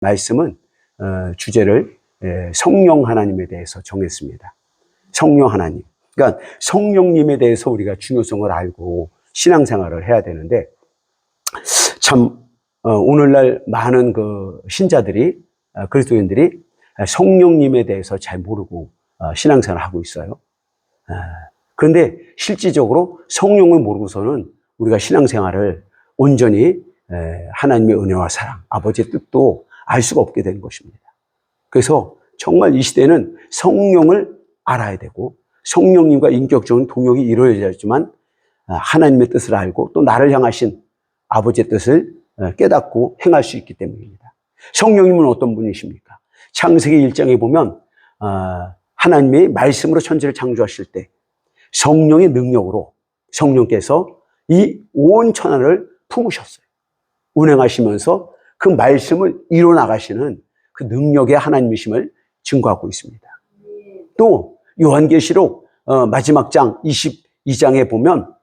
말씀은 주제를 성령 하나님에 대해서 정했습니다. 성령 하나님. 그러니까 성령님에 대해서 우리가 중요성을 알고 신앙생활을 해야 되는데, 참 오늘날 많은 그 신자들이, 그리스도인들이 성령님에 대해서 잘 모르고 신앙생활을 하고 있어요. 그런데 실질적으로 성령을 모르고서는 우리가 신앙생활을 온전히 하나님의 은혜와 사랑, 아버지의 뜻도 알 수가 없게 되는 것입니다. 그래서 정말 이 시대는 성령을 알아야 되고, 성령님과 인격적인 동역이 이루어져야지만 하나님의 뜻을 알고 또 나를 향하신 아버지의 뜻을 깨닫고 행할 수 있기 때문입니다. 성령님은 어떤 분이십니까? 창세기 1장에 보면 하나님의 말씀으로 천지를 창조하실 때 성령의 능력으로 성령께서 이 온 천하를 품으셨어요. 운행하시면서 그 말씀을 이뤄나가시는 그 능력의 하나님이심을 증거하고 있습니다. 또 요한계시록 마지막 장 22장에 보면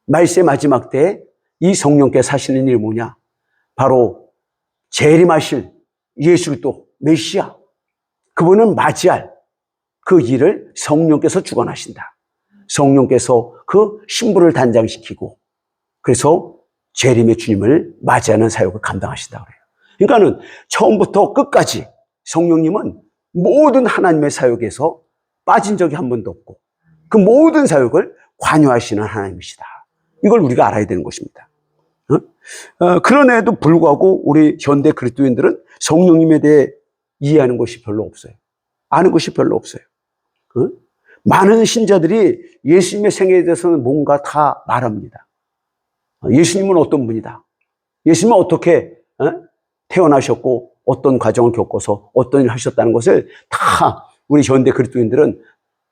말세의 마지막 때에 이 성령께서 하시는 일이 뭐냐? 바로 재림하실 예수 그리스도 메시아, 그분은 맞이할 그 일을 성령께서 주관하신다. 성령께서 그 신부를 단장시키고 그래서 재림의 주님을 맞이하는 사역을 감당하신다 그래요. 그러니까는 처음부터 끝까지 성령님은 모든 하나님의 사역에서 빠진 적이 한 번도 없고 그 모든 사역을 관여하시는 하나님이시다. 이걸 우리가 알아야 되는 것입니다. 그런에도 불구하고 우리 현대 그리스도인들은 성령님에 대해 이해하는 것이 별로 없어요. 아는 것이 별로 없어요. 많은 신자들이 예수님의 생애에 대해서는 뭔가 다 말합니다. 예수님은 어떤 분이다. 예수님은 어떻게 태어나셨고 어떤 과정을 겪어서 어떤 일을 하셨다는 것을 다 우리 현대 그리스도인들은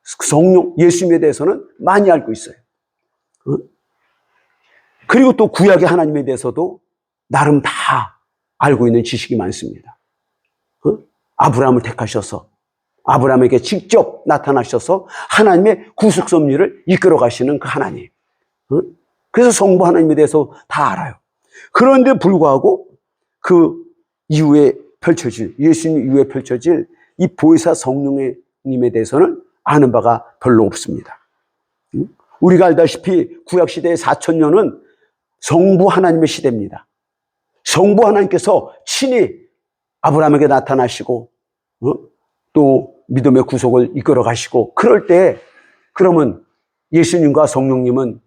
성령 예수님에 대해서는 많이 알고 있어요. 그리고 또 구약의 하나님에 대해서도 나름 다 알고 있는 지식이 많습니다. 아브라함을 택하셔서 아브라함에게 직접 나타나셔서 하나님의 구속 섭리를 이끌어 가시는 그 하나님. 그래서 성부 하나님에 대해서 다 알아요. 그런데 불구하고 그 이후에 펼쳐질, 예수님 이후에 펼쳐질 이 보혜사 성령님에 대해서는 아는 바가 별로 없습니다. 우리가 알다시피 구약시대의 4000년은 성부 하나님의 시대입니다. 성부 하나님께서 친히 아브라함에게 나타나시고 또 믿음의 구속을 이끌어 가시고 그럴 때 그러면 예수님과 성령님은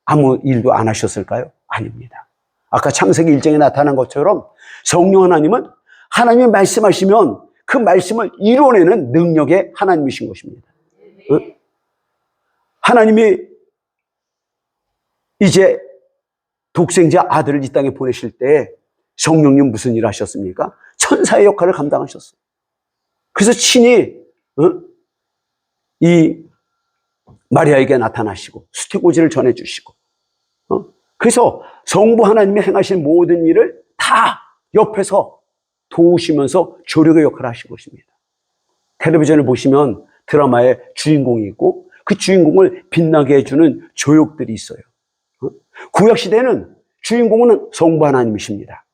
아무 일도 안 하셨을까요? 아닙니다. 아까 창세기 1장에 나타난 것처럼 성령 하나님은 하나님이 말씀하시면 그 말씀을 이뤄내는 능력의 하나님이신 것입니다. 하나님이 이제 독생자 아들을 이 땅에 보내실 때 성령님 무슨 일을 하셨습니까? 천사의 역할을 감당하셨어요. 그래서 친히 이 마리아에게 나타나시고 수태고지를 전해주시고 그래서 성부 하나님이 행하신 모든 일을 다 옆에서 도우시면서 조력의 역할을 하신 것입니다. 텔레비전을 보시면 드라마에 주인공이 있고 그 주인공을 빛나게 해주는 조역들이 있어요. 구약시대는 주인공은 성부 하나님이십니다.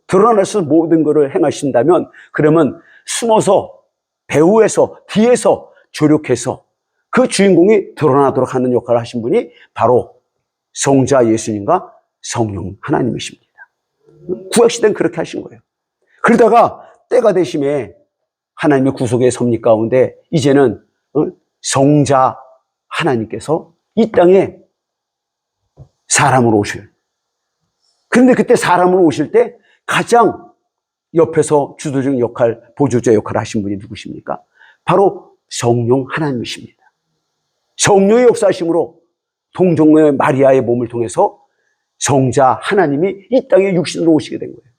드러나서 모든 것을 행하신다면 그러면 숨어서 배후에서 뒤에서 조력해서 그 주인공이 드러나도록 하는 역할을 하신 분이 바로 성자 예수님과 성령 하나님이십니다. 구약시대는 그렇게 하신 거예요. 그러다가 때가 되심에 하나님의 구속의 섭리 가운데 이제는 성자 하나님께서 이 땅에 사람으로 오실. 그런데 그때 사람으로 오실 때 가장 옆에서 주도적인 역할, 보조자 역할을 하신 분이 누구십니까? 바로 성령 하나님이십니다. 성령의 역사하심으로 동정녀 마리아의 몸을 통해서 성자 하나님이 이 땅에 육신으로 오시게 된 거예요.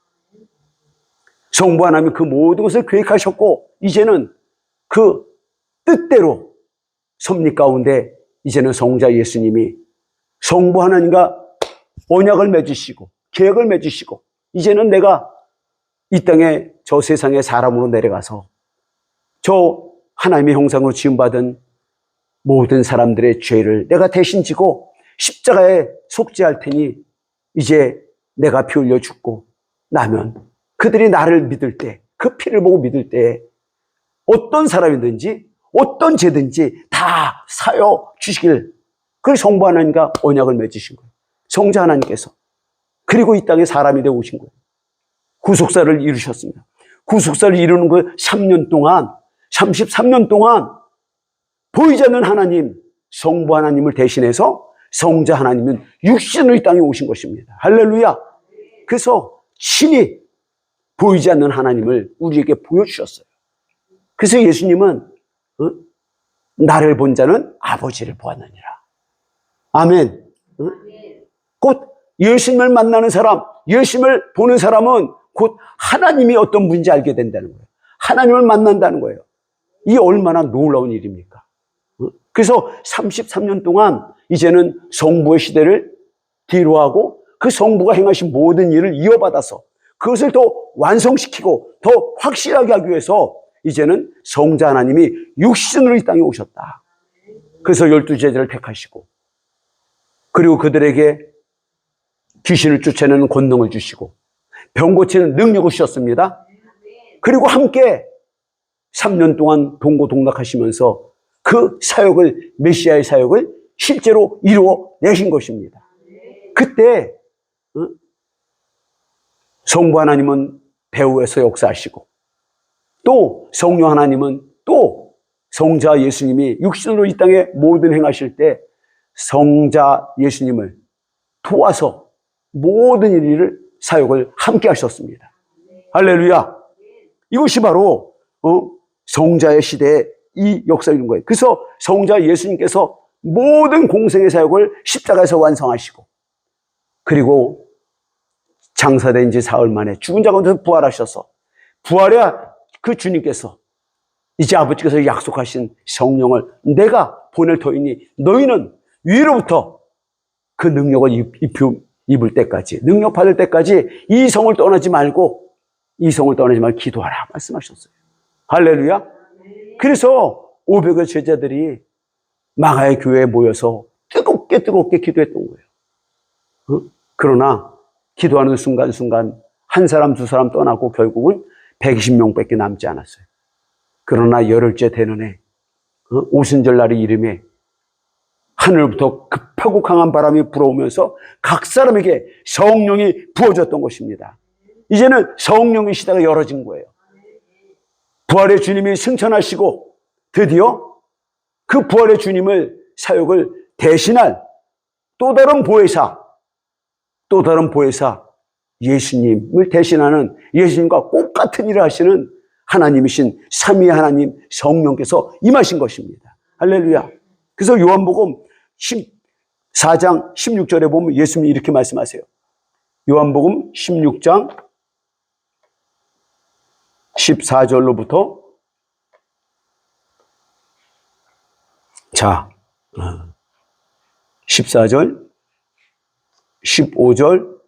성부 하나님이 그 모든 것을 계획하셨고 이제는 그 뜻대로 섭리 가운데 이제는 성자 예수님이 성부 하나님과 언약을 맺으시고 계약을 맺으시고 이제는 내가 이 땅에 저 세상에 사람으로 내려가서 저 하나님의 형상으로 지음받은 모든 사람들의 죄를 내가 대신 지고 십자가에 속죄할 테니 이제 내가 피 흘려 죽고 나면 그들이 나를 믿을 때, 그 피를 보고 믿을 때 어떤 사람이든지 어떤 죄든지 다 사여 주시길, 그 성부 하나님과 언약을 맺으신 거예요. 성자 하나님께서. 그리고 이 땅에 사람이 되어 오신 거예요. 구속사를 이루셨습니다. 구속사를 이루는 그 3년 동안, 33년 동안 보이지 않는 하나님, 성부 하나님을 대신해서 성자 하나님은 육신으로 이 땅에 오신 것입니다. 할렐루야. 그래서 친히 보이지 않는 하나님을 우리에게 보여주셨어요. 그래서 예수님은 나를 본 자는 아버지를 보았느니라. 아멘. 곧 예수님을 만나는 사람, 예수님을 보는 사람은 곧 하나님이 어떤 분인지 알게 된다는 거예요. 하나님을 만난다는 거예요. 이 얼마나 놀라운 일입니까? 그래서 33년 동안 이제는 성부의 시대를 뒤로하고 그 성부가 행하신 모든 일을 이어받아서 그것을 더 완성시키고 더 확실하게 하기 위해서 이제는 성자 하나님이 육신으로 이 땅에 오셨다. 그래서 12제자를 택하시고, 그리고 그들에게 귀신을 쫓아내는 권능을 주시고 병 고치는 능력을 주셨습니다. 그리고 함께 3년 동안 동고동락하시면서 그 사역을, 메시아의 사역을 실제로 이루어내신 것입니다. 그때 성부 하나님은 배후에서 역사하시고, 또 성령 하나님은, 또 성자 예수님이 육신으로 이 땅에 모든 행하실 때 성자 예수님을 도와서 모든 일을, 사역을 함께 하셨습니다. 할렐루야. 이것이 바로 성자의 시대의 이 역사인 거예요. 그래서 성자 예수님께서 모든 공생의 사역을 십자가에서 완성하시고, 그리고 장사된 지 사흘 만에 죽은 자 가운데서 부활하셔서, 부활해야 그 주님께서 이제 아버지께서 약속하신 성령을 내가 보낼 터이니 너희는 위로부터 그 능력을 입을 때까지, 능력 받을 때까지 이 성을 떠나지 말고 기도하라 말씀하셨어요. 할렐루야. 그래서 500의 제자들이 마가의 교회에 모여서 뜨겁게 기도했던 거예요. 그러나 기도하는 순간순간 한 사람 두 사람 떠나고 결국은 120명밖에 남지 않았어요. 그러나 열흘째 되는 해, 오순절날의 이름에 하늘부터 급하고 강한 바람이 불어오면서 각 사람에게 성령이 부어졌던 것입니다. 이제는 성령의 시대가 열어진 거예요. 부활의 주님이 승천하시고 드디어 그 부활의 주님을, 사역을 대신할 또 다른 보혜사, 예수님을 대신하는, 예수님과 똑같은 일을 하시는 하나님이신 삼위 하나님 성령께서 임하신 것입니다. 할렐루야. 그래서 요한복음 14장 16절에 보면 예수님이 이렇게 말씀하세요. 요한복음 16장 14절로부터 14절, 15절,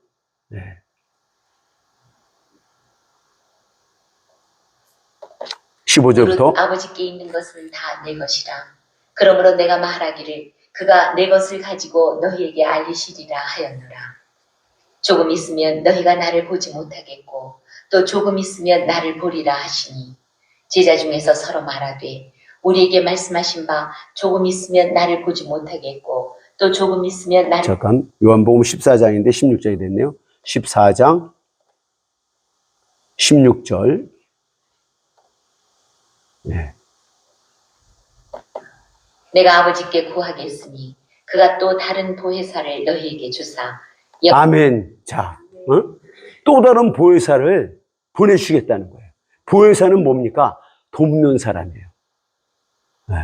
15절부터 아버지께 있는 것은 다 내 것이라. 그러므로 내가 말하기를 그가 내 것을 가지고 너희에게 알리시리라 하였노라. 조금 있으면 너희가 나를 보지 못하겠고 또 조금 있으면 나를 보리라 하시니, 제자 중에서 서로 말하되 우리에게 말씀하신 바 조금 있으면 나를 보지 못하겠고 또 조금 있으면 나를. 잠깐, 요한복음 14장인데 16절이 됐네요. 14장 16절. 네. 내가 아버지께 구하겠으니 그가 또 다른 보혜사를 너희에게 주사. 아멘. 자, 또 다른 보혜사를 보내주시겠다는 거예요. 보혜사는 뭡니까? 돕는 사람이에요. 네.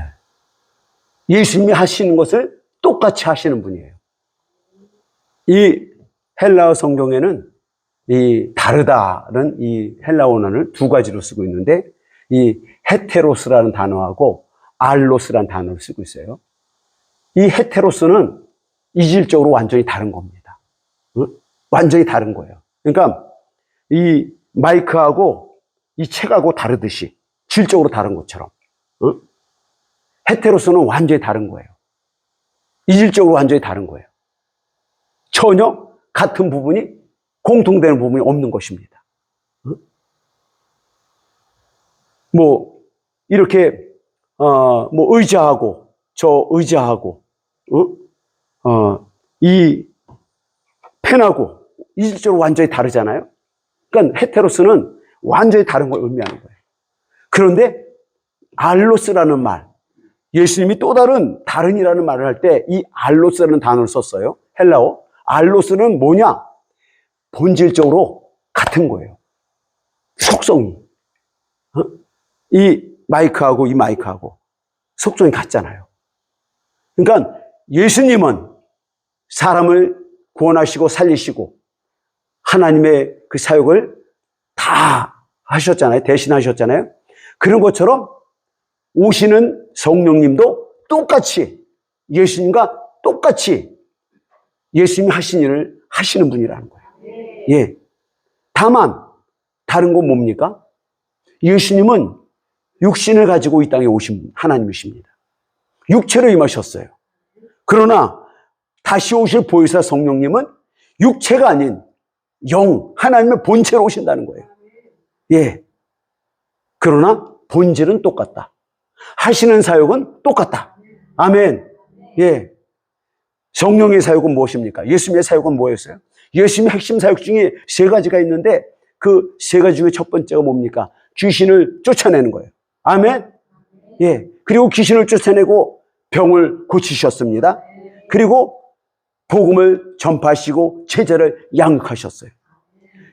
예수님이 하시는 것을 똑같이 하시는 분이에요. 이 헬라어 성경에는 이 다르다는 이 헬라어 원어를 두 가지로 쓰고 있는데, 이 헤테로스라는 단어하고 알로스라는 단어를 쓰고 있어요. 이 헤테로스는 이질적으로 완전히 다른 겁니다. 완전히 다른 거예요. 그러니까 이 마이크하고 이 책하고 다르듯이 질적으로 다른 것처럼 헤테로스는 완전히 다른 거예요. 이질적으로 완전히 다른 거예요. 전혀 같은 부분이, 공통되는 부분이 없는 것입니다. 뭐 이렇게 뭐 의자하고 저 의자하고 이 펜하고 이질적으로 완전히 다르잖아요. 그러니까 헤테로스는 완전히 다른 걸 의미하는 거예요. 그런데 알로스라는 말, 예수님이 또 다른이라는 말을 할 때 이 알로스라는 단어를 썼어요. 헬라어. 알로스는 뭐냐? 본질적으로 같은 거예요. 속성이. 이 마이크하고 이 마이크하고 속성이 같잖아요. 그러니까 예수님은 사람을 구원하시고 살리시고 하나님의 그 사역을 다 하셨잖아요. 대신하셨잖아요. 그런 것처럼 오시는 성령님도 똑같이 예수님과 똑같이 예수님이 하신 일을 하시는 분이라는 거예요. 예. 다만 다른 건 뭡니까? 예수님은 육신을 가지고 이 땅에 오신 하나님이십니다. 육체로 임하셨어요. 그러나 다시 오실 보혜사 성령님은 육체가 아닌 영, 하나님의 본체로 오신다는 거예요. 예. 그러나 본질은 똑같다. 하시는 사역은 똑같다. 아멘. 예. 성령의 사역은 무엇입니까? 예수님의 사역은 뭐였어요? 예수님의 핵심 사역 중에 세 가지가 있는데 그 세 가지 중에 첫 번째가 뭡니까? 귀신을 쫓아내는 거예요. 아멘. 예. 그리고 귀신을 쫓아내고 병을 고치셨습니다. 그리고 복음을 전파하시고 제자를 양육하셨어요.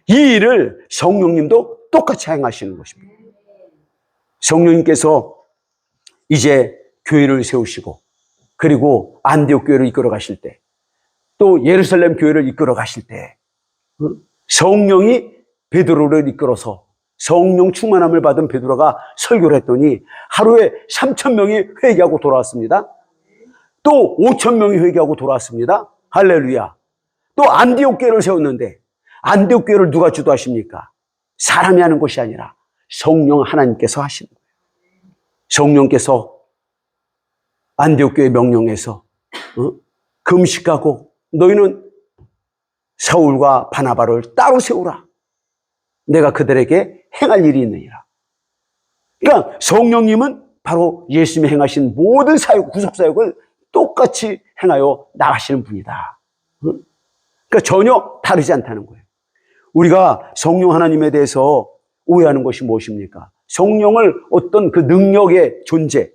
이 일을 성령님도 똑같이 행하시는 것입니다. 성령님께서 이제 교회를 세우시고 그리고 안디옥 교회를 이끌어 가실 때 또 예루살렘 교회를 이끌어 가실 때 성령이 베드로를 이끌어서 성령 충만함을 받은 베드로가 설교를 했더니 하루에 3,000명이 회개하고 돌아왔습니다. 또 5,000명이 회개하고 돌아왔습니다. 할렐루야. 또 안디옥 교회를 세웠는데 안디옥 교회를 누가 주도하십니까? 사람이 하는 것이 아니라 성령 하나님께서 하시는 거예요. 성령께서 안디옥 교회 명령해서 금식하고 너희는 사울과 바나바를 따로 세우라. 내가 그들에게 행할 일이 있느니라. 그러니까 성령님은 바로 예수님이 행하신 모든 사역, 구속사역을 똑같이 행하여 나가시는 분이다. 그러니까 전혀 다르지 않다는 거예요. 우리가 성령 하나님에 대해서 오해하는 것이 무엇입니까? 성령을 어떤 그 능력의 존재,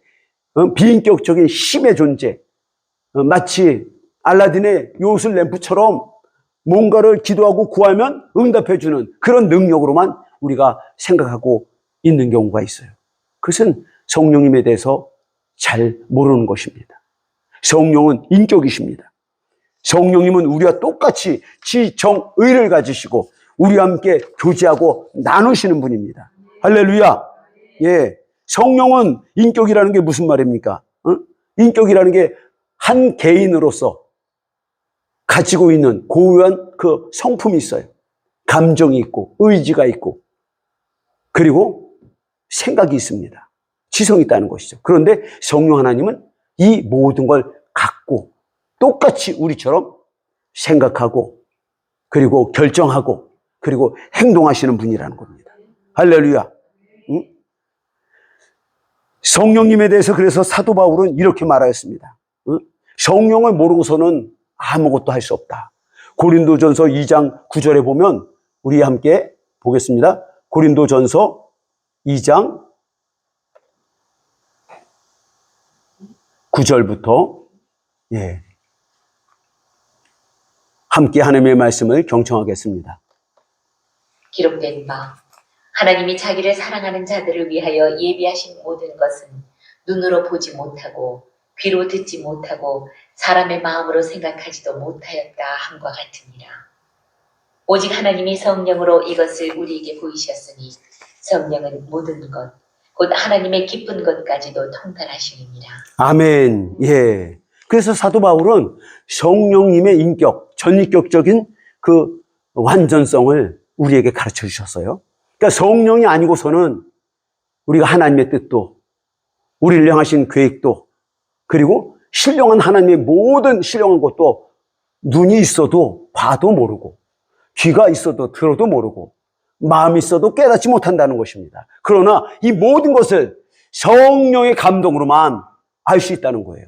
비인격적인 힘의 존재, 마치 알라딘의 요술 램프처럼 뭔가를 기도하고 구하면 응답해주는 그런 능력으로만 우리가 생각하고 있는 경우가 있어요. 그것은 성령님에 대해서 잘 모르는 것입니다. 성령은 인격이십니다. 성령님은 우리와 똑같이 지정의를 가지시고 우리와 함께 교제하고 나누시는 분입니다. 할렐루야. 예. 성령은 인격이라는 게 무슨 말입니까? 인격이라는 게 한 개인으로서 가지고 있는 고유한 그 성품이 있어요. 감정이 있고 의지가 있고 그리고 생각이 있습니다. 지성이 있다는 것이죠. 그런데 성령 하나님은 이 모든 걸 갖고 똑같이 우리처럼 생각하고 그리고 결정하고 그리고 행동하시는 분이라는 겁니다. 할렐루야. 응? 성령님에 대해서 그래서 사도 바울은 이렇게 말하였습니다. 응? 성령을 모르고서는 아무것도 할 수 없다. 고린도전서 2장 9절에 보면 우리 함께 보겠습니다. 고린도전서 2장 9절부터 예. 함께 하나님의 말씀을 경청하겠습니다. 기록된 바 하나님이 자기를 사랑하는 자들을 위하여 예비하신 모든 것은 눈으로 보지 못하고 귀로 듣지 못하고 사람의 마음으로 생각하지도 못하였다 함과 같으니라. 오직 하나님이 성령으로 이것을 우리에게 보이셨으니 성령은 모든 것, 곧 하나님의 기쁜 것까지도 통달하시느니라. 아멘. 예. 그래서 사도 바울은 성령님의 인격, 전인격적인 그 완전성을 우리에게 가르쳐 주셨어요. 그러니까 성령이 아니고서는 우리가 하나님의 뜻도, 우리를 향하신 계획도, 그리고 신령한 하나님의 모든 신령한 것도 눈이 있어도 봐도 모르고, 귀가 있어도 들어도 모르고, 마음이 있어도 깨닫지 못한다는 것입니다. 그러나 이 모든 것을 성령의 감동으로만 알 수 있다는 거예요.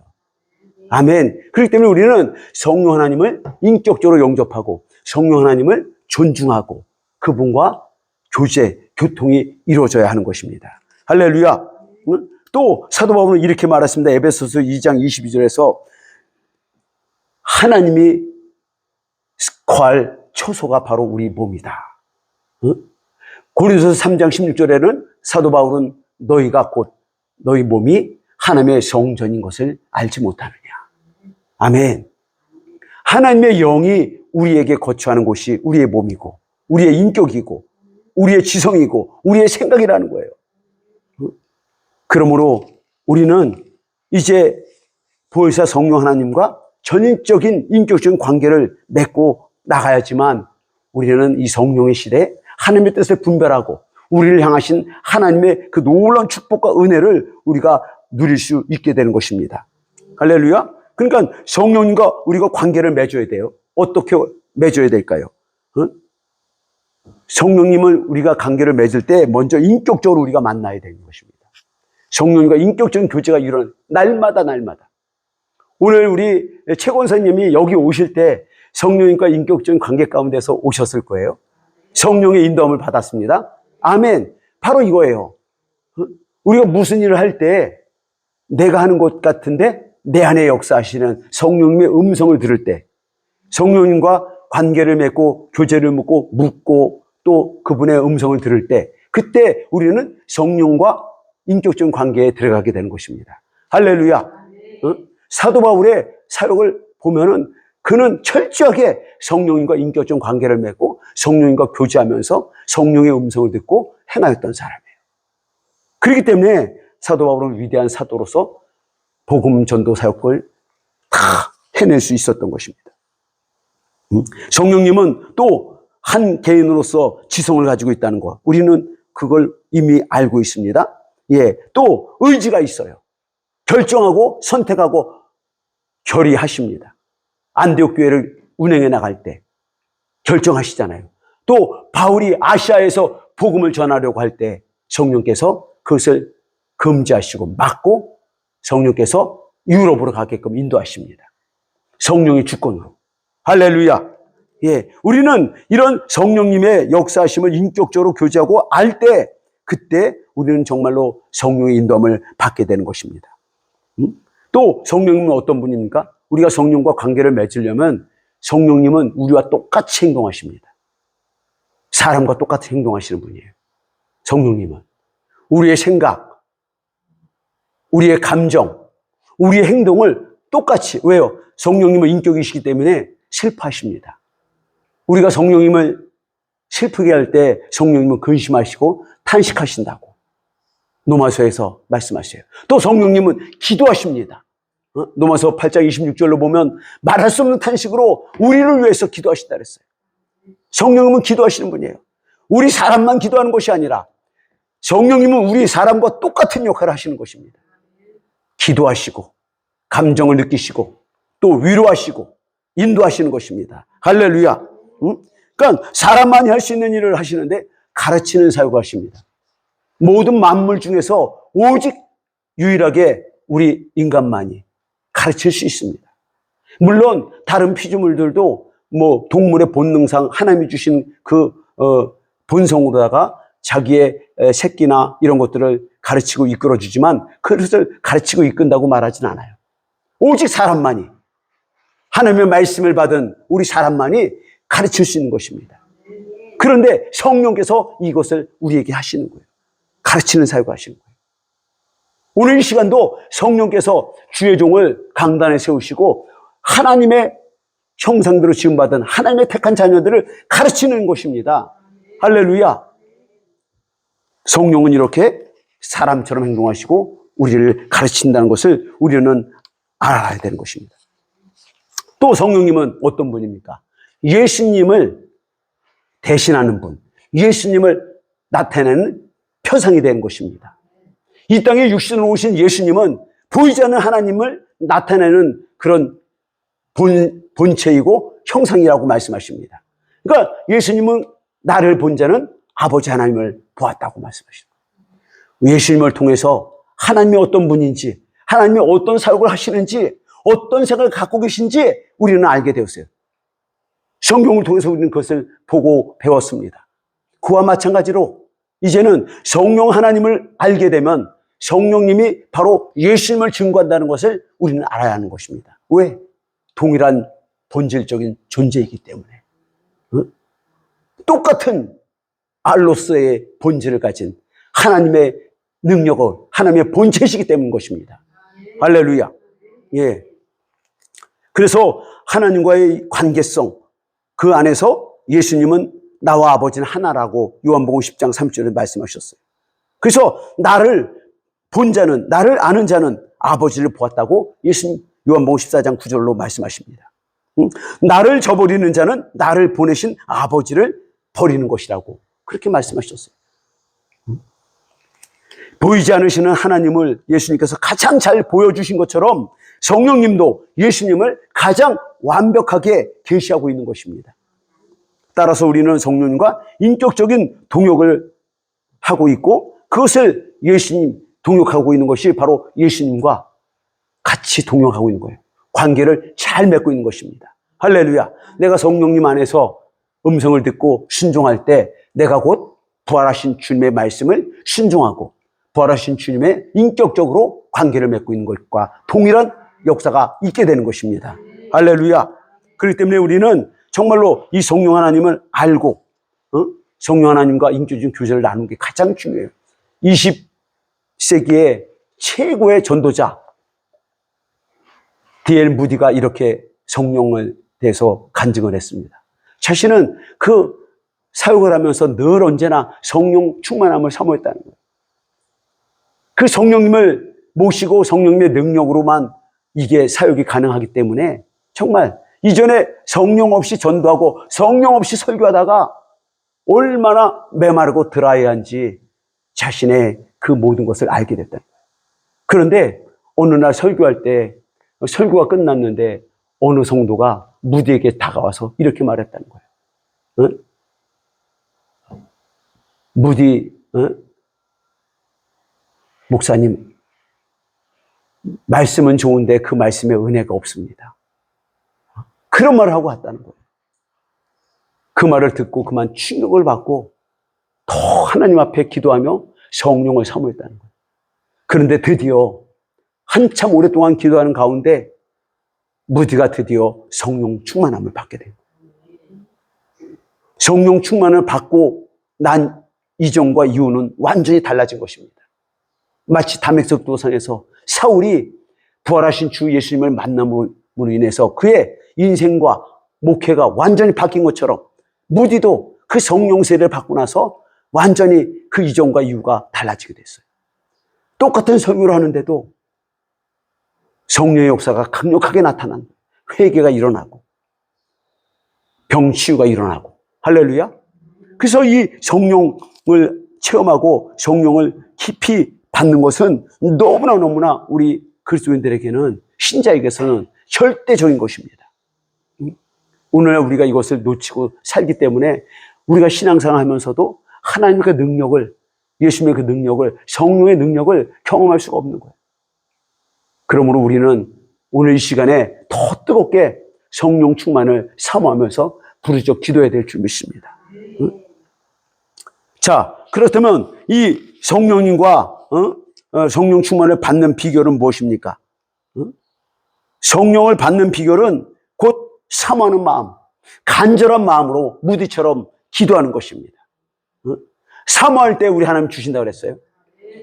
아멘. 그렇기 때문에 우리는 성령 하나님을 인격적으로 영접하고 성령 하나님을 존중하고 그분과 교제, 교통이 이루어져야 하는 것입니다. 할렐루야. 또 사도 바울은 이렇게 말했습니다. 에베소서 2장 22절에서 하나님이 거할 처소가 바로 우리 몸이다. 고린도서 3장 16절에는 사도 바울은 너희가 곧 너희 몸이 하나님의 성전인 것을 알지 못하느냐. 아멘. 하나님의 영이 우리에게 거처하는 곳이 우리의 몸이고 우리의 인격이고 우리의 지성이고 우리의 생각이라는 거예요. 그러므로 우리는 이제 보혜사 성령 하나님과 전인적인 인격적인 관계를 맺고 나가야지만 우리는 이 성령의 시대에 하나님의 뜻을 분별하고 우리를 향하신 하나님의 그 놀라운 축복과 은혜를 우리가 누릴 수 있게 되는 것입니다. 할렐루야. 그러니까 성령님과 우리가 관계를 맺어야 돼요. 어떻게 맺어야 될까요? 성령님을 우리가 관계를 맺을 때 먼저 인격적으로 우리가 만나야 되는 것입니다. 성령님과 인격적인 교제가 일어나는 날마다. 오늘 우리 최 권사님이 여기 오실 때 성령님과 인격적인 관계 가운데서 오셨을 거예요. 성령의 인도함을 받았습니다. 아멘. 바로 이거예요. 우리가 무슨 일을 할 때 내가 하는 것 같은데 내 안에 역사하시는 성령님의 음성을 들을 때 성령님과 관계를 맺고 교제를 묻고 또 그분의 음성을 들을 때 그때 우리는 성령과 인격적인 관계에 들어가게 되는 것입니다. 할렐루야. 사도 바울의 사역을 보면은 그는 철저하게 성령님과 인격적인 관계를 맺고 성령님과 교제하면서 성령의 음성을 듣고 행하였던 사람이에요. 그렇기 때문에 사도 바울은 위대한 사도로서 복음 전도 사역을 다 해낼 수 있었던 것입니다. 성령님은 또 한 개인으로서 지성을 가지고 있다는 것, 우리는 그걸 이미 알고 있습니다. 예, 또 의지가 있어요. 결정하고 선택하고 결의하십니다. 안디옥 교회를 운행해 나갈 때 결정하시잖아요. 또 바울이 아시아에서 복음을 전하려고 할 때 성령께서 그것을 금지하시고 막고 성령께서 유럽으로 가게끔 인도하십니다. 성령의 주권으로. 할렐루야. 예, 우리는 이런 성령님의 역사하심을 인격적으로 교제하고 알 때 그때 우리는 정말로 성령의 인도함을 받게 되는 것입니다. 또 성령님은 어떤 분입니까? 우리가 성령과 관계를 맺으려면 성령님은 우리와 똑같이 행동하십니다. 사람과 똑같이 행동하시는 분이에요. 성령님은 우리의 생각, 우리의 감정, 우리의 행동을 똑같이, 왜요? 성령님은 인격이시기 때문에 슬퍼하십니다. 우리가 성령님을 슬프게 할 때 성령님은 근심하시고 탄식하신다고 로마서에서 말씀하세요. 또 성령님은 기도하십니다. 로마서 8장 26절로 보면 말할 수 없는 탄식으로 우리를 위해서 기도하신다 그랬어요. 성령님은 기도하시는 분이에요. 우리 사람만 기도하는 것이 아니라 성령님은 우리 사람과 똑같은 역할을 하시는 것입니다. 기도하시고 감정을 느끼시고 또 위로하시고 인도하시는 것입니다. 할렐루야. 그러니까 사람만이 할 수 있는 일을 하시는데 가르치는 사역을 하십니다. 모든 만물 중에서 오직 유일하게 우리 인간만이 가르칠 수 있습니다. 물론 다른 피조물들도 뭐 동물의 본능상 하나님이 주신 그 본성으로다가 자기의 새끼나 이런 것들을 가르치고 이끌어주지만 그것을 가르치고 이끈다고 말하진 않아요. 오직 사람만이, 하나님의 말씀을 받은 우리 사람만이 가르칠 수 있는 것입니다. 그런데 성령께서 이것을 우리에게 하시는 거예요. 가르치는 사역을 하시는 거예요. 오늘 이 시간도 성령께서 주의 종을 강단에 세우시고 하나님의 형상대로 지음받은 하나님의 택한 자녀들을 가르치는 것입니다. 할렐루야. 성령은 이렇게 사람처럼 행동하시고 우리를 가르친다는 것을 우리는 알아야 되는 것입니다. 또 성령님은 어떤 분입니까? 예수님을 대신하는 분, 예수님을 나타내는 표상이 되는 것입니다. 이 땅에 육신으로 오신 예수님은 보이지 않는 하나님을 나타내는 그런 본체이고 형상이라고 말씀하십니다. 그러니까 예수님은 나를 본 자는 아버지 하나님을 보았다고 말씀하십니다. 예수님을 통해서 하나님이 어떤 분인지, 하나님이 어떤 사역을 하시는지, 어떤 생각을 갖고 계신지 우리는 알게 되었어요. 성경을 통해서 우리는 그것을 보고 배웠습니다. 그와 마찬가지로 이제는 성령 하나님을 알게 되면 성령님이 바로 예수님을 증거한다는 것을 우리는 알아야 하는 것입니다. 왜? 동일한 본질적인 존재이기 때문에. 똑같은 알로스의 본질을 가진 하나님의 능력을, 하나님의 본체이기 때문인 것입니다. 할렐루야. 예. 그래서 하나님과의 관계성, 그 안에서 예수님은 나와 아버지는 하나라고 요한복음 10장 30절에 말씀하셨어요. 그래서 나를 본 자는, 나를 아는 자는 아버지를 보았다고 예수님 요한복음 14장 9절로 말씀하십니다. 나를 저버리는 자는 나를 보내신 아버지를 버리는 것이라고 그렇게 말씀하셨어요. 보이지 않으시는 하나님을 예수님께서 가장 잘 보여주신 것처럼 성령님도 예수님을 가장 완벽하게 계시하고 있는 것입니다. 따라서 우리는 성령님과 인격적인 동역을 하고 있고, 그것을 예수님 동역하고 있는 것이 바로 예수님과 같이 동역하고 있는 거예요. 관계를 잘 맺고 있는 것입니다. 할렐루야. 내가 성령님 안에서 음성을 듣고 순종할 때 내가 곧 부활하신 주님의 말씀을 순종하고 부활하신 주님의 인격적으로 관계를 맺고 있는 것과 동일한 역사가 있게 되는 것입니다. 할렐루야. 그렇기 때문에 우리는 정말로 이 성령 하나님을 알고 성령 하나님과 인격적인 교제를 나누는 게 가장 중요해요. 20세기의 최고의 전도자 D.L. 무디가 이렇게 성령을 대해서 간증을 했습니다. 자신은 그 사역을 하면서 늘 언제나 성령 충만함을 사모했다는 거예요. 그 성령님을 모시고 성령님의 능력으로만 이게 사역이 가능하기 때문에 정말 이전에 성령 없이 전도하고 성령 없이 설교하다가 얼마나 메마르고 드라이한지 자신의 그 모든 것을 알게 됐다. 그런데 어느 날 설교할 때 설교가 끝났는데 어느 성도가 무디에게 다가와서 이렇게 말했다는 거예요. 무디 목사님, 말씀은 좋은데 그 말씀에 은혜가 없습니다. 그런 말을 하고 왔다는 거예요. 그 말을 듣고 그만 충격을 받고 더 하나님 앞에 기도하며 성령을 사모했다는 거예요. 그런데 드디어 한참 오랫동안 기도하는 가운데 무디가 드디어 성령 충만함을 받게 돼요. 성령 충만을 받고 난 이전과 이후는 완전히 달라진 것입니다. 마치 다메섹 도상에서 사울이 부활하신 주 예수님을 만남으로 인해서 그의 인생과 목회가 완전히 바뀐 것처럼 무디도 그 성령 세례를 받고 나서 완전히 그 이전과 이후가 달라지게 됐어요. 똑같은 설교를 하는데도 성령의 역사가 강력하게 나타난 회개가 일어나고 병치유가 일어나고 할렐루야. 그래서 이 성령을 체험하고 성령을 깊이 받는 것은 너무나 우리 그리스도인들에게는 신자에게서는 절대적인 것입니다. 오늘날 우리가 이것을 놓치고 살기 때문에 우리가 신앙생활 하면서도 하나님의 그 능력을, 예수님의 그 능력을, 성령의 능력을 경험할 수가 없는 거예요. 그러므로 우리는 오늘 이 시간에 더 뜨겁게 성령 충만을 사모하면서 부르짖어 기도해야 될 줄 믿습니다. 자, 그렇다면 이 성령님과 성령 충만을 받는 비결은 무엇입니까? 성령을 받는 비결은 곧 사모하는 마음, 간절한 마음으로 무디처럼 기도하는 것입니다. 사모할 때 우리 하나님 주신다고 그랬어요.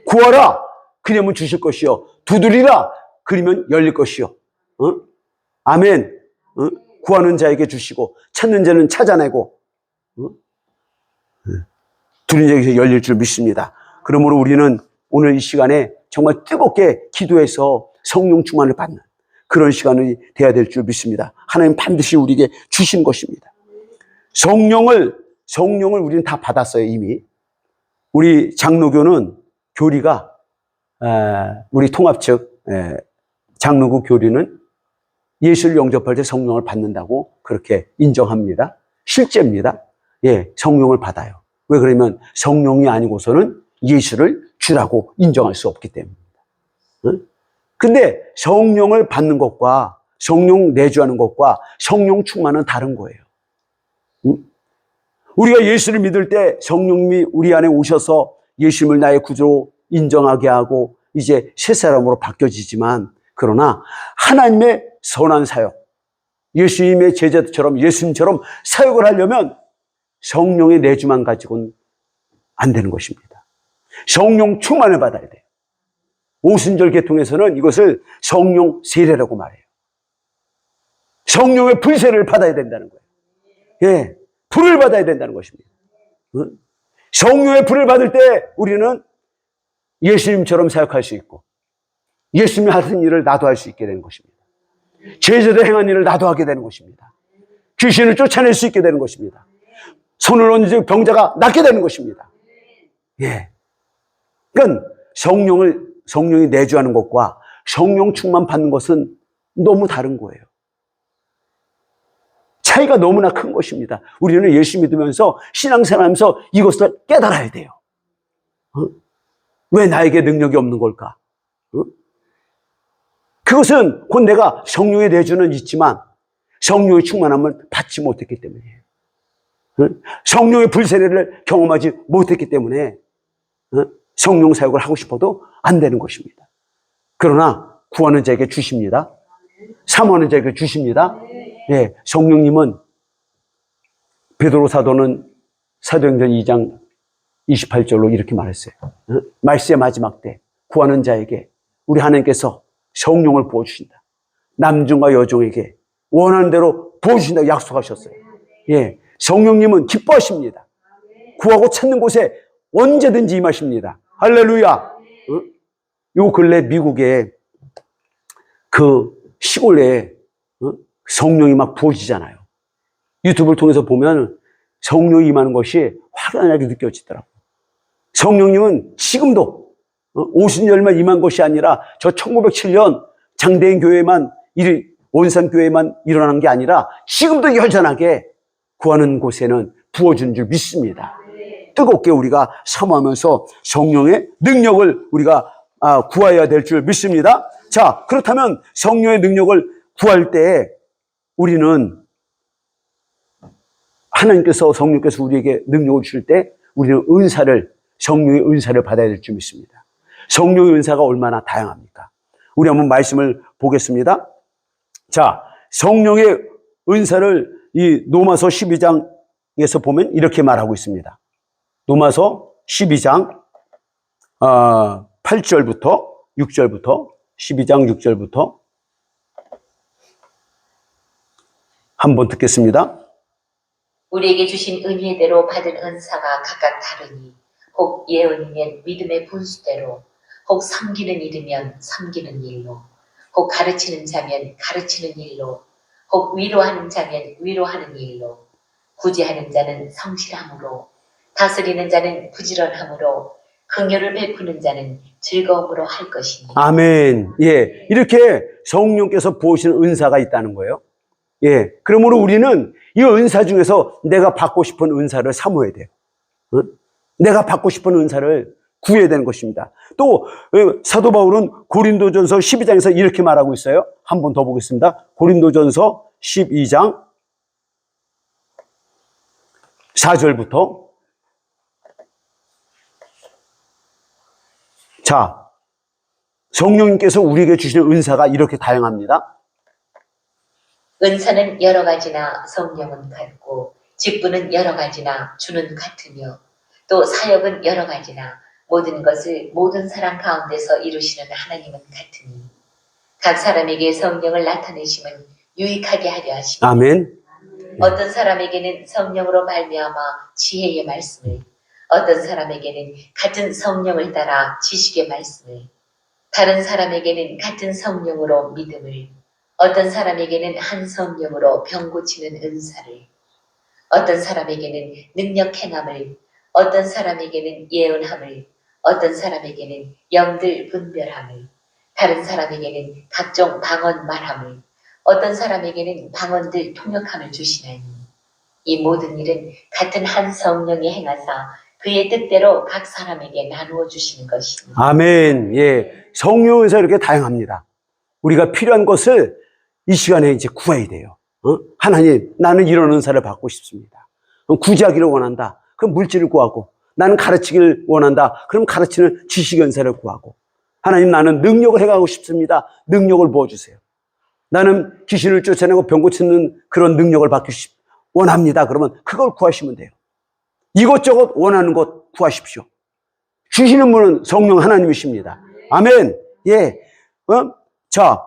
구하라, 그러면 주실 것이요. 두드리라, 그러면 열릴 것이요. 아멘. 구하는 자에게 주시고 찾는 자는 찾아내고 두드리는 자에게 열릴 줄 믿습니다. 그러므로 우리는 오늘 이 시간에 정말 뜨겁게 기도해서 성령 충만을 받는 그런 시간이 돼야 될 줄 믿습니다. 하나님 반드시 우리에게 주신 것입니다. 성령을 우리는 다 받았어요, 이미. 우리 장로교는 교리가, 우리 통합 측 장로교 교리는 예수를 영접할 때 성령을 받는다고 그렇게 인정합니다. 실제입니다. 예, 성령을 받아요. 왜 그러면 성령이 아니고서는 예수를 주라고 인정할 수 없기 때문입니다. 응? 근데 성령을 받는 것과 성령 내주하는 것과 성령 충만은 다른 거예요. 응? 우리가 예수를 믿을 때 성령님이 우리 안에 오셔서 예수님을 나의 구주로 인정하게 하고 이제 새 사람으로 바뀌어지지만, 그러나 하나님의 선한 사역, 예수님의 제자처럼 예수님처럼 사역을 하려면 성령의 내주만 가지고는 안 되는 것입니다. 성령 충만을 받아야 돼요. 오순절 계통에서는 이것을 성령 세례라고 말해요. 성령의 불세를 받아야 된다는 거예요. 예, 불을 받아야 된다는 것입니다. 성령의 불을 받을 때 우리는 예수님처럼 사역할 수 있고, 예수님이 하신 일을 나도 할 수 있게 되는 것입니다. 제자들 행한 일을 나도 하게 되는 것입니다. 귀신을 쫓아낼 수 있게 되는 것입니다. 손을 얹은 병자가 낫게 되는 것입니다. 예. 그러니까 성령이 내주하는 것과 성령 충만 받는 것은 너무 다른 거예요. 차이가 너무나 큰 것입니다. 우리는 예수 믿으면서 신앙생활하면서 이것을 깨달아야 돼요. 왜 나에게 능력이 없는 걸까? 그것은 곧 내가 성령의 내주는 있지만 성령의 충만함을 받지 못했기 때문이에요. 성령의 불세례를 경험하지 못했기 때문에 성령 사역을 하고 싶어도 안 되는 것입니다. 그러나 구하는 자에게 주십니다. 사모하는 자에게 주십니다. 예, 성령님은 베드로 사도는 사도행전 2장 28절로 이렇게 말했어요. 말세의 마지막 때 구하는 자에게 우리 하나님께서 성령을 부어주신다. 남중과 여종에게 원하는 대로 부어주신다고 약속하셨어요. 예, 성령님은 기뻐하십니다. 구하고 찾는 곳에 언제든지 임하십니다. 할렐루야. 요 근래 미국에 그 시골에 성령이 막 부어지잖아요. 유튜브를 통해서 보면 성령이 임하는 것이 확연하게 느껴지더라고요. 성령님은 지금도 오순절만 임한 것이 아니라 저 1907년 장대인 교회만, 원산 교회만 일어난 게 아니라 지금도 여전하게 구하는 곳에는 부어준 줄 믿습니다. 뜨겁게 우리가 사모하면서 성령의 능력을 우리가 구해야 될 줄 믿습니다. 자, 그렇다면 성령의 능력을 구할 때 우리는 하나님께서, 성령께서 우리에게 능력을 주실 때 우리는 성령의 은사를 받아야 될 줄 믿습니다. 성령의 은사가 얼마나 다양합니까? 우리 한번 말씀을 보겠습니다. 자, 성령의 은사를 이 로마서 12장에서 보면 이렇게 말하고 있습니다. 로마서 12장 8절부터 6절부터 12장 6절부터 한번 듣겠습니다. 우리에게 주신 은혜대로 받은 은사가 각각 다르니 혹 예언이면 믿음의 분수대로, 혹 섬기는 일이면 섬기는 일로, 혹 가르치는 자면 가르치는 일로, 혹 위로하는 자면 위로하는 일로, 구제하는 자는 성실함으로, 다스리는 자는 부지런함으로, 긍휼을 베푸는 자는 즐거움으로 할 것이니. 아멘. 예, 이렇게 성령께서 부으시는 은사가 있다는 거예요. 예, 그러므로 우리는 이 은사 중에서 내가 받고 싶은 은사를 사모해야 돼요. 내가 받고 싶은 은사를 구해야 되는 것입니다. 또 사도 바울은 고린도전서 12장에서 이렇게 말하고 있어요. 한 번 더 보겠습니다. 고린도전서 12장 4절부터. 자, 성령님께서 우리에게 주시는 은사가 이렇게 다양합니다. 은사는 여러 가지나 성령은 같고, 직분은 여러 가지나 주는 같으며, 또 사역은 여러 가지나 모든 것을 모든 사람 가운데서 이루시는 하나님은 같으니, 각 사람에게 성령을 나타내심은 유익하게 하려 하시고, 아멘. 어떤 사람에게는 성령으로 말미암아 지혜의 말씀을, 어떤 사람에게는 같은 성령을 따라 지식의 말씀을, 다른 사람에게는 같은 성령으로 믿음을, 어떤 사람에게는 한 성령으로 병 고치는 은사를, 어떤 사람에게는 능력 행함을, 어떤 사람에게는 예언함을, 어떤 사람에게는 영들 분별함을, 다른 사람에게는 각종 방언 말함을, 어떤 사람에게는 방언들 통역함을 주시나니, 이 모든 일은 같은 한 성령이 행하사 그의 뜻대로 각 사람에게 나누어 주시는 것입니다. 아멘. 예. 성령 은사 이렇게 다양합니다. 우리가 필요한 것을 이 시간에 이제 구해야 돼요. 하나님, 나는 이런 은사를 받고 싶습니다. 구제하기를 원한다. 그럼 물질을 구하고, 나는 가르치기를 원한다. 그럼 가르치는 지식 은사를 구하고, 하나님, 나는 능력을 해가고 싶습니다. 능력을 부어주세요. 나는 귀신을 쫓아내고 병 고치는 그런 능력을 받기 원합니다. 그러면 그걸 구하시면 돼요. 이것저것 원하는 것 구하십시오. 주시는 분은 성령 하나님이십니다. 아멘. 예. 자,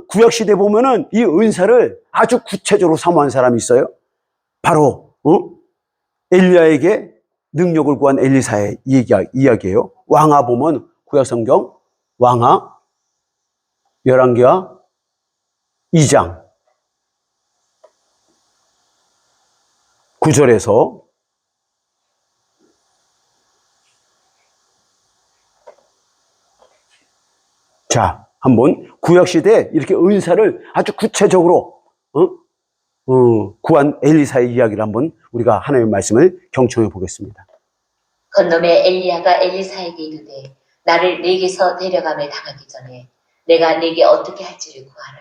구약시대 보면은 이 은사를 아주 구체적으로 사모한 사람이 있어요. 바로, 엘리야에게 능력을 구한 엘리사의 이야기예요. 왕하 보면 구약성경 왕하 열왕기하 2장 9절에서 자, 한번 구약시대에 이렇게 은사를 아주 구체적으로 구한 엘리사의 이야기를 한번 우리가 하나님의 말씀을 경청해 보겠습니다. 건너매 엘리야가 엘리사에게 이르되 나를 네게서 데려감에 당하기 전에 내가 네게 어떻게 할지를 구하라.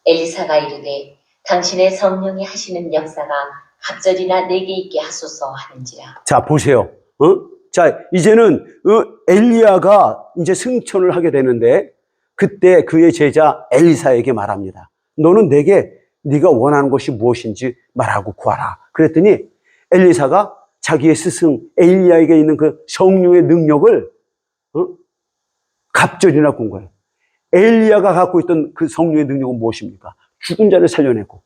엘리사가 이르되 당신의 성령이 하시는 역사가 갑절이나 내게 있게 하소서 하는지라. 자, 보세요. 자, 이제는 엘리야가 이제 승천을 하게 되는데 그때 그의 제자 엘리사에게 말합니다. 너는 내게 네가 원하는 것이 무엇인지 말하고 구하라. 그랬더니 엘리사가 자기의 스승 엘리야에게 있는 그 성령의 능력을 갑절이나 군 거예요. 엘리야가 갖고 있던 그 성령의 능력은 무엇입니까? 죽은 자를 살려내고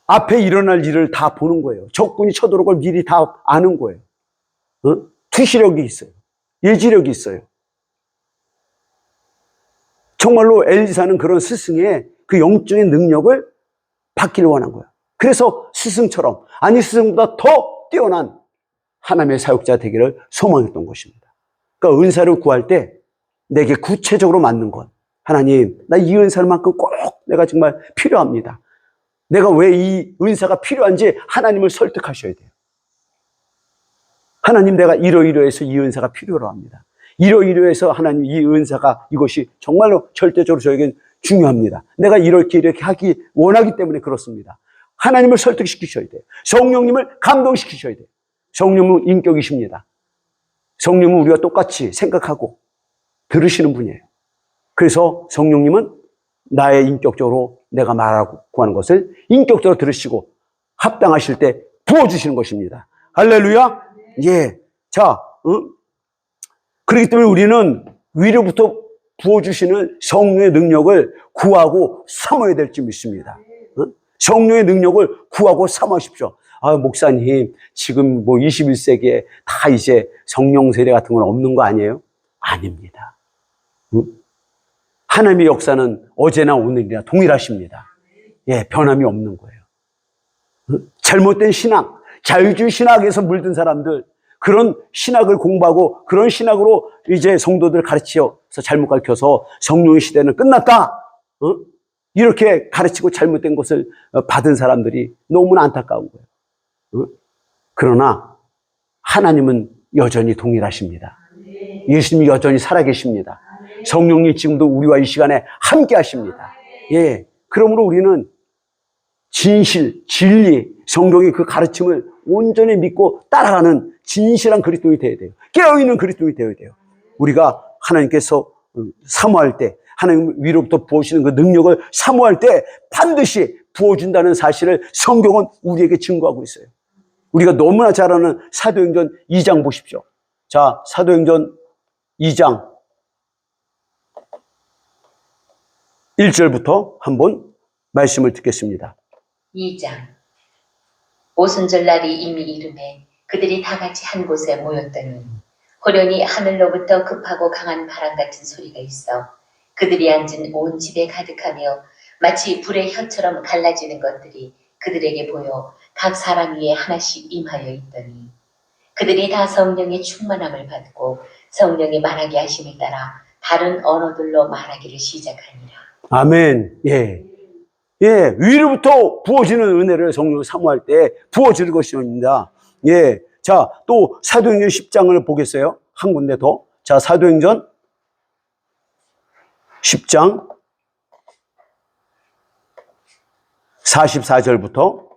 앞에 일어날 일을 다 보는 거예요. 적군이 쳐들어올 걸 미리 다 아는 거예요. 투시력이 있어요. 예지력이 있어요. 정말로 엘리사는 그런 스승의 그 영적인 능력을 받기를 원한 거예요. 그래서 스승처럼, 아니 스승보다 더 뛰어난 하나님의 사역자 되기를 소망했던 것입니다. 그러니까 은사를 구할 때 내게 구체적으로 맞는 것. 하나님, 나 이 은사만큼 꼭 내가 정말 필요합니다. 내가 왜 이 은사가 필요한지 하나님을 설득하셔야 돼요. 하나님, 내가 이러이러해서 이 은사가 필요로 합니다. 이러이러해서 하나님 이 은사가 이것이 정말로 절대적으로 저에겐 중요합니다. 내가 이렇게 하기 원하기 때문에 그렇습니다. 하나님을 설득시키셔야 돼요. 성령님을 감동시키셔야 돼요. 성령은 인격이십니다. 성령은 우리가 똑같이 생각하고 들으시는 분이에요. 그래서 성령님은 나의 인격적으로 내가 말하고 구하는 것을 인격적으로 들으시고 합당하실 때 부어주시는 것입니다. 할렐루야. 예. 자, 그렇기 때문에 우리는 위로부터 부어주시는 성령의 능력을 구하고 삼아야 될지 믿습니다. 성령의 능력을 구하고 삼으십시오. 아, 목사님, 지금 뭐 21세기에 다 이제 성령 세례 같은 건 없는 거 아니에요? 아닙니다. 하나님의 역사는 어제나 오늘이나 동일하십니다. 예, 변함이 없는 거예요. 잘못된 신앙, 자유주의 신학에서 물든 사람들, 그런 신학을 공부하고 그런 신학으로 이제 성도들 가르쳐서 잘못 가르쳐서 성령의 시대는 끝났다. 이렇게 가르치고 잘못된 것을 받은 사람들이 너무나 안타까운 거예요. 그러나 하나님은 여전히 동일하십니다. 예수님이 여전히 살아계십니다. 성령님 지금도 우리와 이 시간에 함께 하십니다. 예. 그러므로 우리는 진실, 진리, 성경의 그 가르침을 온전히 믿고 따라가는 진실한 그리스도인이 되어야 돼요. 깨어있는 그리스도인이 되어야 돼요. 우리가 하나님께서 사모할 때, 하나님 위로부터 부어주시는 그 능력을 사모할 때 반드시 부어준다는 사실을 성경은 우리에게 증거하고 있어요. 우리가 너무나 잘 아는 사도행전 2장 보십시오. 자, 사도행전 2장 1절부터 한번 말씀을 듣겠습니다. 2장. 오순절날이 이미 이름에 그들이 다 같이 한 곳에 모였더니 호련히 하늘로부터 급하고 강한 바람 같은 소리가 있어 그들이 앉은 온 집에 가득하며 마치 불의 혀처럼 갈라지는 것들이 그들에게 보여 각 사람 위에 하나씩 임하여 있더니 그들이 다 성령의 충만함을 받고 성령이 말하게 하심에 따라 다른 언어들로 말하기를 시작하니라. 아멘. 예. 예, 위로부터 부어지는 은혜를 성령을 사모할 때 부어질 것입니다. 예. 자, 또 사도행전 10장을 보겠어요? 한 군데 더. 자, 사도행전 10장 44절부터.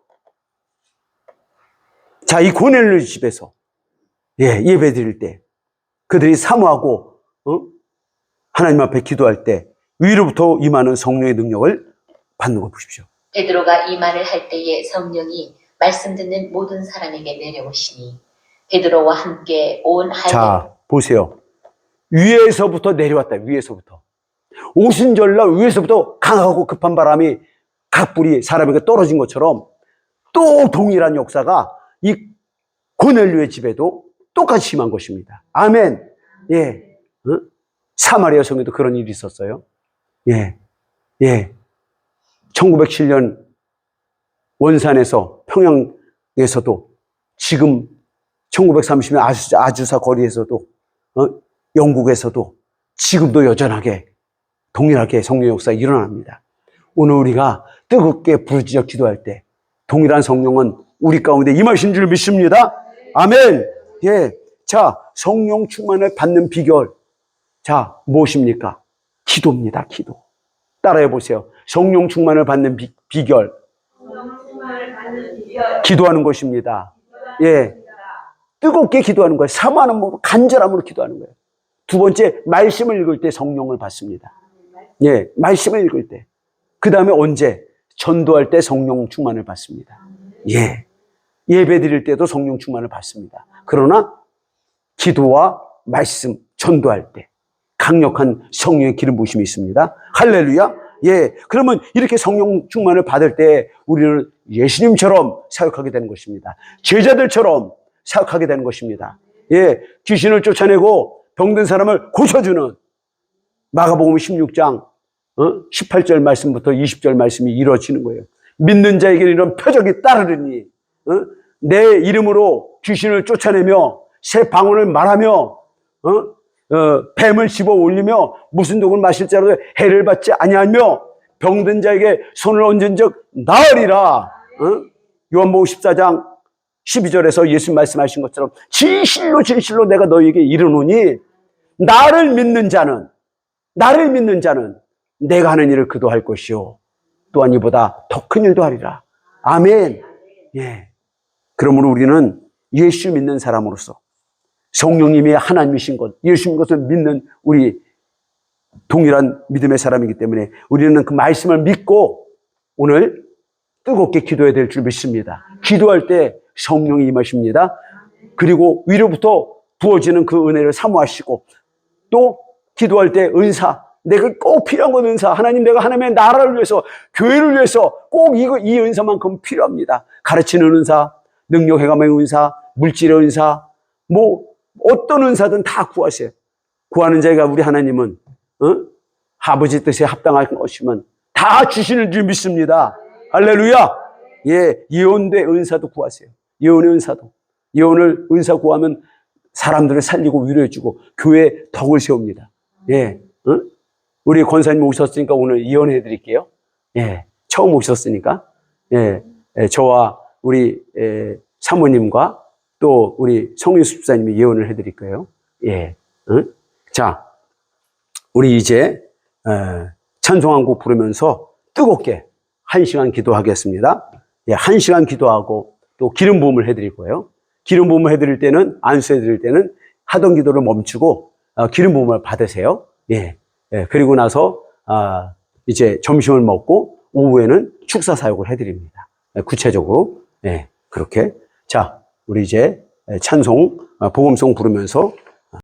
자, 이 고넬료 집에서 예배 드릴 때 그들이 사모하고 하나님 앞에 기도할 때 위로부터 임하는 성령의 능력을 받는 거 보십시오. 베드로가 이 말을 할 때에 성령이 말씀 듣는 모든 사람에게 내려오시니 베드로와 함께 온 할례. 자, 보세요. 위에서부터 내려왔다. 위에서부터. 오순절날 위에서부터 강하고 급한 바람이 각불이 사람에게 떨어진 것처럼 또 동일한 역사가 이 고넬료의 집에도 똑같이 임한 것입니다. 아멘. 예. 사마리아 성에도 그런 일이 있었어요. 예. 예. 1907년 원산에서 평양에서도 지금 1930년 아주사 거리에서도 영국에서도 지금도 여전하게 동일하게 성령 역사가 일어납니다. 오늘 우리가 뜨겁게 부르짖어 기도할 때 동일한 성령은 우리 가운데 임하신 줄 믿습니다. 아멘. 예. 자, 성령 충만을 받는 비결. 자, 무엇입니까? 기도입니다. 기도. 따라해 보세요. 성령 충만을 받는 비결. 기도하는 것입니다. 예. 뜨겁게 기도하는 거예요. 사모하는 마음으로 간절함으로 기도하는 거예요. 두 번째, 말씀을 읽을 때 성령을 받습니다. 예, 말씀을 읽을 때. 그 다음에 언제? 전도할 때 성령 충만을 받습니다. 예. 예배 드릴 때도 성령 충만을 받습니다. 그러나 기도와 말씀, 전도할 때 강력한 성령의 기름 부으심이 있습니다. 할렐루야. 예. 그러면 이렇게 성령 충만을 받을 때 우리는 예수님처럼 사역하게 되는 것입니다. 제자들처럼 사역하게 되는 것입니다. 예. 귀신을 쫓아내고 병든 사람을 고쳐주는 마가복음 16장 18절 말씀부터 20절 말씀이 이루어지는 거예요. 믿는 자에게 이런 표적이 따르리니 내 이름으로 귀신을 쫓아내며 새 방언을 말하며 뱀을 집어 올리며 무슨 독을 마실 자라도 해를 받지 아니하며 병든 자에게 손을 얹은 적 나으리라. 요한복음 14장 12절에서 예수 말씀하신 것처럼 진실로 진실로 내가 너희에게 이르노니 나를 믿는 자는 내가 하는 일을 그도 할 것이요 또한 이보다 더 큰 일도 하리라. 아멘. 예. 그러므로 우리는 예수 믿는 사람으로서 성령님이 하나님이신 것, 예수님 것을 믿는 우리 동일한 믿음의 사람이기 때문에 우리는 그 말씀을 믿고 오늘 뜨겁게 기도해야 될 줄 믿습니다. 기도할 때 성령이 임하십니다. 그리고 위로부터 부어지는 그 은혜를 사모하시고 또 기도할 때 은사, 내가 꼭 필요한 건 은사. 하나님, 내가 하나님의 나라를 위해서, 교회를 위해서 꼭 이 은사만큼 필요합니다. 가르치는 은사, 능력 해감의 은사, 물질의 은사, 뭐 어떤 은사든 다 구하세요. 구하는 자가 우리 하나님은 아버지 뜻에 합당할 것이면 다 주시는 줄 믿습니다. 할렐루야. 예, 예언대 은사도 구하세요. 예언의 은사도. 예언을 은사 구하면 사람들을 살리고 위로해주고 교회에 덕을 세웁니다. 예, 우리 권사님 오셨으니까 오늘 예언해 드릴게요. 예, 처음 오셨으니까. 예, 저와 우리 사모님과 또 우리 성윤수 집사님이 예언을 해 드릴 거예요. 예, 자, 우리 이제 찬송 한 곡 부르면서 뜨겁게 1시간 기도하겠습니다. 예, 1시간 기도하고 또 기름 부음을 해 드릴 거예요. 기름 부음을 해 드릴 때는, 안수해 드릴 때는 하던 기도를 멈추고 기름 부음을 받으세요. 예. 예, 그리고 나서 이제 점심을 먹고 오후에는 축사 사역을 해드립니다. 예, 구체적으로. 예, 그렇게. 자, 우리 이제 찬송, 복음송 부르면서